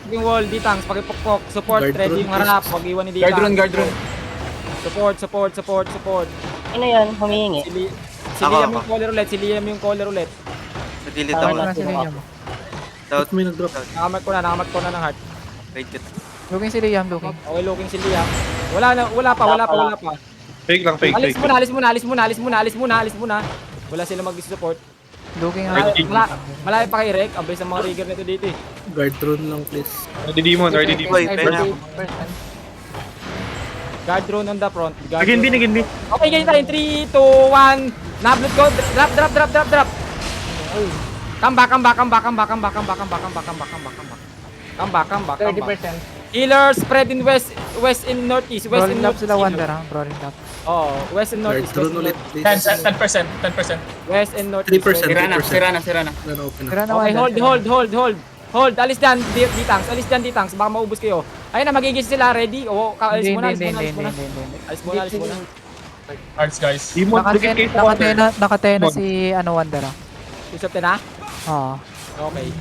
yung wall, D-tanks, pakipukpok. Support, Guard ready rune, yung harap. Huwag iwan ni D-tanks. Guard rune. Support. Sino yan? Humihingi. Si Ako, Liam ako. yung caller ulit. Si Liam yung caller ulit. Nadilit Tama ako. na. Wala si Liam. South. May nag-drop. Nakamark ko na ng heart. Wait, wait. Looking si Liam, looking. Okay, looking si Liam. Wala pa. Fake lang, fake. Alis muna. Wala sila mag-support. Looking Malayo pa kay Rek. Ang bilis ng mga rigger nito dito eh. Guard rune lang, please. Ready demon. Boy, pera. Guard drone on the front. Nagindi. Okay, ganyan tayo. 3, 2, 1. Nablot ko. Drop. Come back. Healer spread in west and northeast. Rolling up sila Wander ha. Rolling up. Oh, west and Guard northeast. rune ulit, please. 10%. West and northeast. 3%. Sira na. Ano, open Tira na. na Okay, Wander. hold. Alis dyan, D-tanks. Baka maubos kayo. Ayun na, magigis sila. Ready? Oo, alis muna. Alis muna. Cards, guys. Demon, dikit kayo sa water. Nakatena si ano Wander ha. Susap na? Oo. Okay.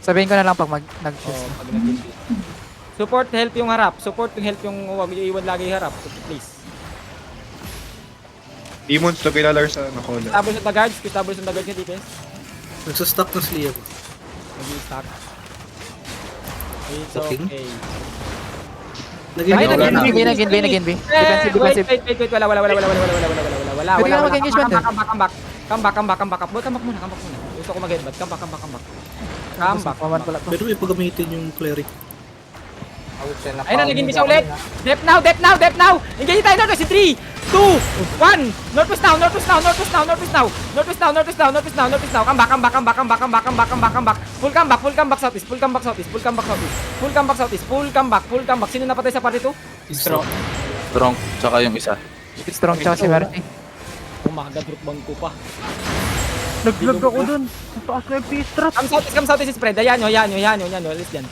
Sabihin ko na lang pag Oh, nag-choose. pag nag-hindi. Support, help yung harap. Huwag iiwan lagi yung harap. Please. Demons to kilala sa collar. Establish on the guards yung defense. Nagsastock na si Liam. Nag-i-stack. It's Okay. okay. Naging Nag-inbi. Defensive. Wait. Wala. Pwede ka mag-engagement eh. Come back. Boy, come back muna. Gusto ko mag-headbutt. Come back. Paman pala to. Pero may pagamitin yung cleric. Ayun na, naging bisa ulit. Dep now. Engage tayo northwest. 3, 2, 1. Northwest now. Come back. Full comeback southeast. Sino napatay sa party 2? Strong, tsaka yung isa. Strong tsaka si Verti. Umaga, drop bang ko pa. Naglag ako dun. Taas na yung peace trap. Come southeast spread. Ayan nyo. Alis dyan.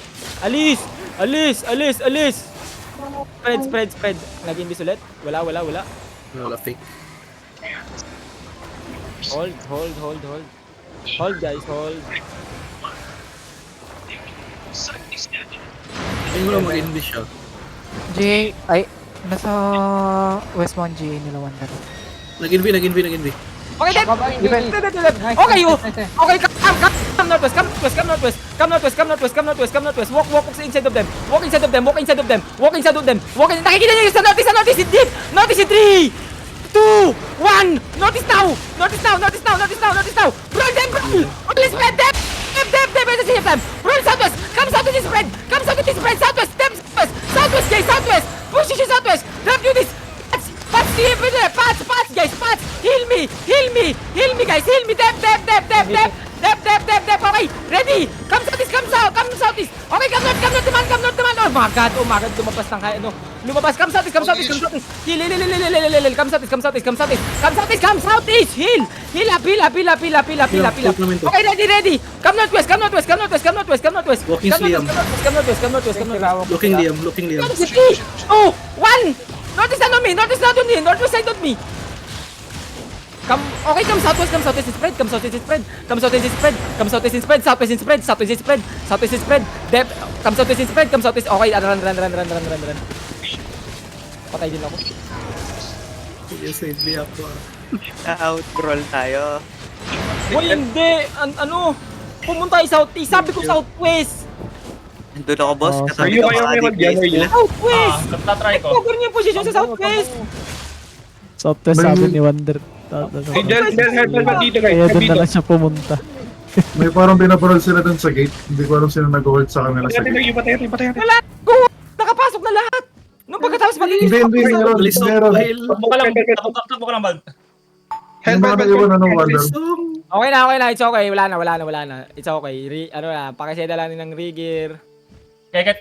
Spread. Naging bis ulit. Wala. Wala, fake. Hold. Hold, guys. Ayun mo lang mag-invis siya. Nasa Westmount GA nila Wander. Nag-invi. Okay, Dep. Okay, come northwest. Walk inside of them. Nakikita niyo yung sa northeast in deep. Northeast in 3, 2, 1. Northeast now. Roll them. Only spread them. Dep. At the same time. Roll southwest. Come southwest spread. Southwest. Dep. Southwest, guys. Push you southwest. Drop you this. Pats, guys. Heal me, guys. Dep. Okay, ready. Come southeast. Okay, come north, man. Oh my God, lumabas ng kaya, lumabas. Come southeast. Heal. Come southeast. Heal up. Okay, ready. Come northwest. Walking Liam. Come northwest. Looking Liam. 3, 2, 1. Northeast side on me. Come southwest spread. Southwest spread. Dep. Come southwest. Okay, run. Patay din ako. Yes, hindi ako. Na-outbrawl tayo. Uy, hindi. Pumunta tayo southeast. Sabi ko southwest. Nandun ako, boss. Are you mag-jammer? Southwest. Tatry ko. Cover niyo yung position sa southwest. Southwest sabi ni Wander. Hey, Del, help dito, guys. Kaya doon Dito. na lang siya pumunta. May parang binabarol sila dun sa gate. Hindi ko alam sino nag-hold sa kanila sa gate. Patay. Wala. Nakapasok na lahat. Nung pagkatapos malinis. Hindi, meron. Please don't Meron. fail. Takbo ka lang, Bald. Yung mga naiwan na ng Wander. Okay na. It's okay. Wala na. It's okay. Pakiseda lang ng rigger. Kaya